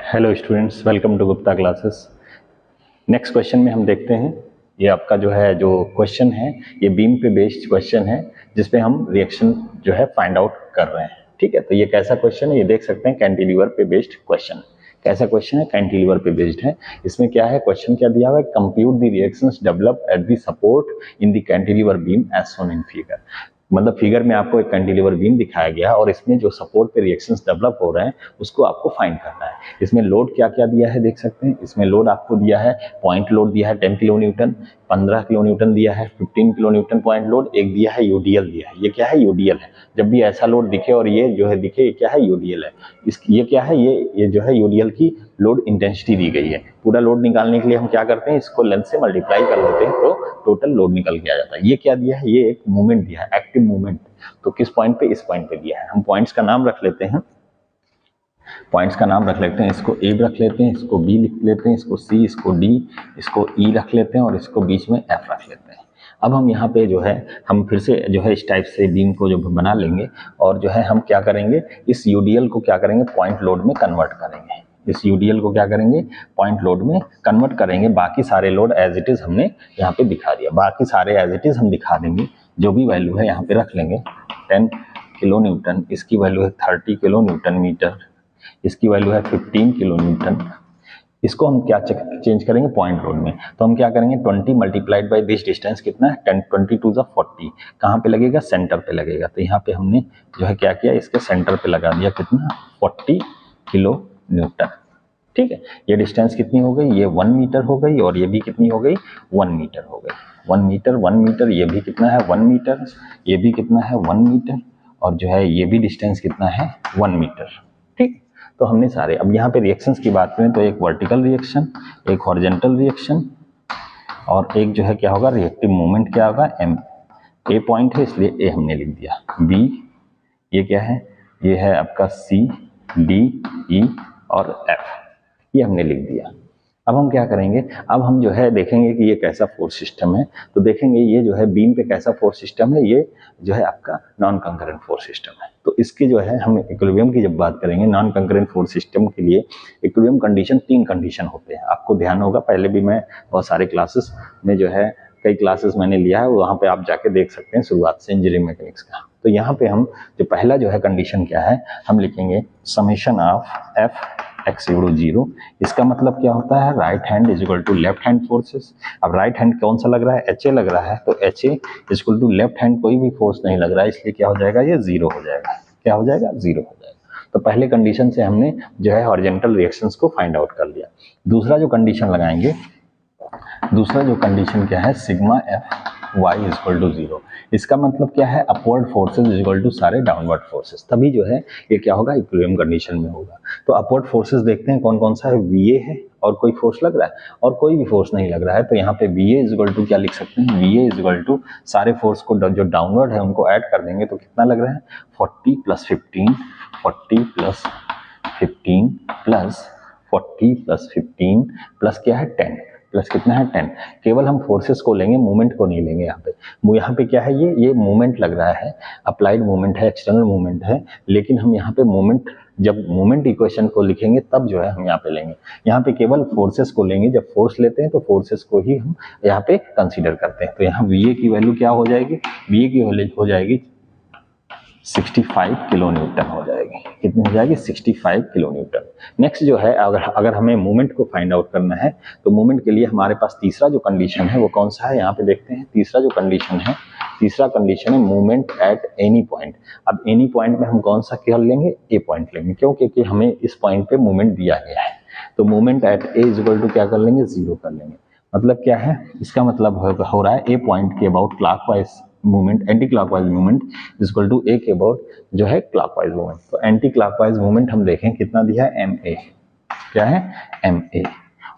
Hello students, welcome to Gupta classes. Next question में हम देखते हैं, ये आपका जो क्वेश्चन है ये बीम पे बेस्ड क्वेश्चन है जिसपे हम रिएक्शन फाइंड आउट कर रहे हैं। ठीक है, तो ये कैसा क्वेश्चन है ये देख सकते हैं, कैंटिलीवर पे बेस्ड क्वेश्चन। कैसा क्वेश्चन है? कैंटिलीवर पे बेस्ड है। इसमें क्या है, क्वेश्चन क्या दिया हुआ है, compute the reactions develop at the support in the cantilever beam as shown in figure. मतलब फिगर में आपको एक कैंटिलीवर बीम दिखाया गया और इसमें जो सपोर्ट पे रिएक्शंस डेवलप हो रहे हैं उसको आपको फाइंड करना है। इसमें लोड क्या क्या दिया है देख सकते हैं। इसमें लोड आपको दिया है, पॉइंट लोड दिया है 10 किलो न्यूटन, 15 किलो न्यूटन दिया है, 15 किलो न्यूटन पॉइंट लोड, एक दिया है यूडीएल दिया है। ये क्या है? यूडीएल है। जब भी ऐसा लोड दिखे और ये दिखे, ये क्या है? यूडीएल है। ये क्या है? ये यूडीएल की लोड इंटेंसिटी दी गई है। पूरा लोड निकालने के लिए हम क्या करते हैं, इसको लेंथ से मल्टीप्लाई कर लेते हैं तो टोटल लोड निकल के आ जाता है। ये क्या दिया है? ये एक मूवमेंट दिया है, एक्टिव मूवमेंट। तो किस पॉइंट पे? इस पॉइंट पे दिया है। हम पॉइंट्स का नाम रख लेते हैं, इसको ए रख लेते हैं, इसको बी लिख लेते हैं, इसको सी, इसको डी, इसको ई रख लेते हैं और इसको बीच में एफ रख लेते हैं। अब हम यहाँ पे हम फिर से इस टाइप से बीम को बना लेंगे और हम क्या करेंगे, इस यूडीएल को क्या करेंगे, पॉइंट लोड में कन्वर्ट करेंगे। इस यूडीएल को क्या करेंगे, पॉइंट लोड में कन्वर्ट करेंगे। बाकी सारे लोड एज इट इज हमने यहाँ पे दिखा दिया, बाकी सारे एज इट इज हम दिखा देंगे। जो भी वैल्यू है यहाँ पे रख लेंगे। 10 किलो न्यूटन, इसकी वैल्यू है 30 किलो न्यूटन मीटर, इसकी वैल्यू है 15 किलो न्यूटन। इसको हम क्या चेंज करेंगे, पॉइंट लोड में। तो हम क्या करेंगे, 20 मल्टीप्लाइड बाई दिस डिस्टेंस कितना है, 10, 20 टू 40। कहाँ पे लगेगा? सेंटर पे लगेगा। तो यहाँ पे हमने क्या किया, इसके सेंटर पे लगा दिया, कितना, 40 किलो न्यूटन। ठीक है, ये डिस्टेंस कितनी हो गई, ये 1 मीटर हो गई और ये भी कितनी हो गई, 1 मीटर हो गई। 1 मीटर, 1 मीटर, ये भी कितना है, 1 मीटर, ये भी कितना है, 1 मीटर, और ये भी डिस्टेंस कितना है, 1 मीटर। ठीक, तो हमने सारे, अब यहाँ पे रिएक्शंस की बात करें तो एक वर्टिकल रिएक्शन, एक हॉरिजॉन्टल रिएक्शन और एक क्या होगा, रिएक्टिव मोमेंट क्या होगा, एम। ए पॉइंट है इसलिए ए हमने लिख दिया। बी, ये क्या है, ये है आपका सी, डी, ई और एफ, ये हमने लिख दिया। अब हम क्या करेंगे, अब हम देखेंगे कि ये कैसा फोर्स सिस्टम है। तो देखेंगे ये बीम पे कैसा फोर्स सिस्टम है। ये आपका नॉन कंकरेंट फोर्स सिस्टम है। तो इसके हम इक्विलिब्रियम की जब बात करेंगे, नॉन कंकरेंट फोर्स सिस्टम के लिए इक्विलिब्रियम कंडीशन 3 कंडीशन होते हैं। आपको ध्यान होगा, पहले भी मैं बहुत सारे क्लासेस में कई क्लासेस मैंने लिया है, वहाँ पे आप जाके देख सकते हैं शुरुआत से इंजीनियरिंग मैकेनिक्स का। तो यहाँ पे हम पहला कंडीशन क्या है, हम लिखेंगे summation of F X equal to 0। इसका मतलब क्या होता है, right hand is equal to left hand forces. अब राइट हैंड कौन सा लग रहा है, एच ए लग रहा है, तो H A is equal to left hand कोई भी फोर्स नहीं लग रहा है, इसलिए क्या हो जाएगा, ये 0 हो जाएगा। क्या हो जाएगा, 0 हो जाएगा। तो पहले कंडीशन से हमने हॉरिजॉन्टल रिएक्शंस को फाइंड आउट कर लिया। दूसरा कंडीशन लगाएंगे, दूसरा कंडीशन क्या है, sigma F Y is equal to 0। इसका मतलब क्या है, upward forces is equal to सारे डाउनवर्ड फोर्सेस। तभी ये क्या होगा, इक्विलिब्रियम कंडीशन में होगा। तो अपवर्ड फोर्सेस देखते हैं कौन कौन सा है, वी ए है और कोई फोर्स लग रहा है और कोई भी फोर्स नहीं लग रहा है। तो यहाँ पे V A is equal to क्या लिख सकते हैं, V A is equal to सारे फोर्स को जो डाउनवर्ड है उनको ऐड कर देंगे तो कितना लग रहा है, 40 plus 15, 40 plus 15 plus 40 plus 15 plus क्या है 10, प्लस कितना है 10। केवल हम फोर्सेस को लेंगे, मूवमेंट को नहीं लेंगे। यहाँ पे क्या है, ये मूवमेंट लग रहा है, अप्लाइड मूवमेंट है, एक्सटर्नल मूवमेंट है, लेकिन हम यहाँ पे मूवमेंट, जब मूवमेंट इक्वेशन को लिखेंगे तब हम यहाँ पे लेंगे। यहाँ पे केवल फोर्सेस को लेंगे, जब फोर्स लेते हैं तो फोर्सेस को ही हम यहाँ पे कंसीडर करते हैं। तो यहाँ वी ए की वैल्यू क्या हो जाएगी, वी ए की वैल्यू हो जाएगी 65 किलो न्यूटन हो जाएगी। कितनी हो जाएगी, 65 किलो न्यूटन। नेक्स्ट अगर हमें मूवमेंट को फाइंड आउट करना है तो मूवमेंट के लिए हमारे पास तीसरा कंडीशन है वो कौन सा है, यहाँ पे देखते हैं। तीसरा कंडीशन है मूवमेंट एट एनी पॉइंट। अब एनी पॉइंट में हम कौन सा कर लेंगे, ए पॉइंट लेंगे, क्यों, क्योंकि हमें इस पॉइंट पे मूवमेंट दिया गया है। तो movement at A is equal to क्या कर लेंगे, 0 कर लेंगे। मतलब क्या है, इसका मतलब हो रहा है ए पॉइंट के about clockwise movement, anti clockwise movement is equal to A के अबाउट क्लॉकवाइज मूवमेंट। तो एंटी क्लॉकवाइज मूवमेंट हम देखें कितना दिया है, एम ए। क्या है, एम ए,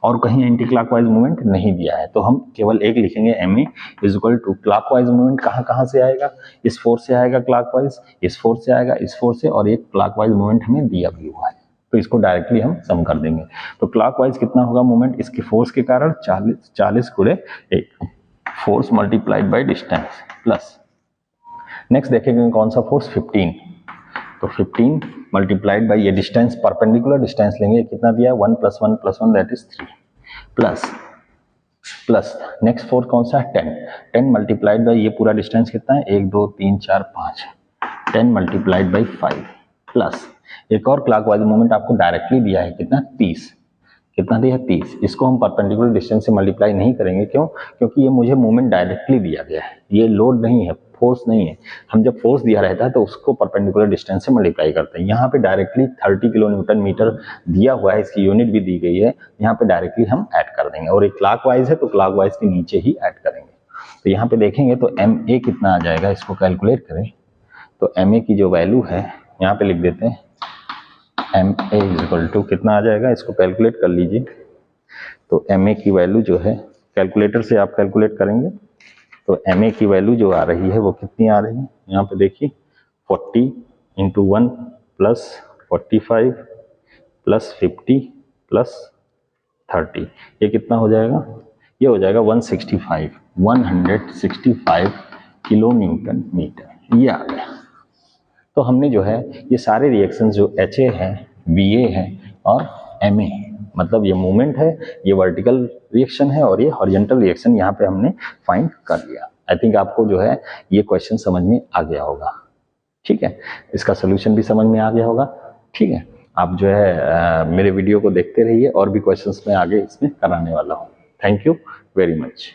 और कहीं एंटी क्लॉकवाइज मूवमेंट नहीं दिया है। तो हम केवल एक लिखेंगे, M A is equal to clockwise movement कहाँ से आएगा, इस फोर्स से आएगा क्लॉकवाइज, इस फोर्स से आएगा इस फोर्स से, और एक क्लॉकवाइज मूवमेंट हमें दिया भी हुआ है तो इसको डायरेक्टली हम सम कर देंगे। तो क्लॉकवाइज कितना होगा मूवमेंट, इसके फोर्स के कारण 40 गुणे 1, force multiplied by distance plus, next देखेंगे कौन सा फोर्स, 15। तो 15 मल्टीप्लाइड बाई ये डिस्टेंस, परपेंडिकुलर डिस्टेंस लेंगे, कितना दिया 1 + 1 + 1 दैट इज 3 प्लस नेक्स्ट 4 कौन सा है 10 मल्टीप्लाइड बाई ये पूरा डिस्टेंस कितना है 1 2 3 4 5 10 मल्टीप्लाइड बाई 5 प्लस एक और क्लॉकवाइज मूवमेंट आपको डायरेक्टली दिया है कितना 30, कितना दिया 30, इसको हम परपेंडिकुलर डिस्टेंस से मल्टीप्लाई नहीं करेंगे, क्यों? क्योंकि ये मुझे मूवमेंट डायरेक्टली दिया गया है, ये लोड नहीं है, फोर्स नहीं है। हम जब फोर्स दिया रहता है तो उसको परपेंडिकुलर डिस्टेंस से मल्टीप्लाई करते हैं। यहाँ पे डायरेक्टली 30 किलो न्यूटन मीटर दिया हुआ है, इसकी यूनिट भी दी गई है, यहाँ पे डायरेक्टली हम ऐड कर देंगे, और एक क्लॉकवाइज है तो क्लॉकवाइज के नीचे ही ऐड करेंगे। तो यहाँ पे देखेंगे तो MA कितना आ जाएगा, इसको कैलकुलेट करें तो MA की जो वैल्यू है यहाँ पे लिख देते हैं, MA = कितना आ जाएगा, इसको कैलकुलेट कर लीजिए। तो MA की वैल्यू जो है कैलकुलेटर से आप कैलकुलेट करेंगे तो MA की वैल्यू जो आ रही है वो कितनी आ रही है, यहाँ पे देखिए 40 × 1 + 45 + 50 + 30, ये कितना हो जाएगा, ये हो जाएगा 165 किलो न्यूटन मीटर, ये आ गया। तो हमने जो है ये सारे रिएक्शंस जो HA है, VA है और MA, मतलब ये मूवमेंट है, ये वर्टिकल रिएक्शन है और ये हॉरिजॉन्टल रिएक्शन यहाँ पे हमने फाइंड कर लिया। आई थिंक आपको जो है ये क्वेश्चन समझ में आ गया होगा, ठीक है, इसका सोल्यूशन भी समझ में आ गया होगा, ठीक है। आप जो है मेरे वीडियो को देखते रहिए, और भी क्वेश्चंस मैं आगे इसमें कराने वाला हूँ। Thank you very much.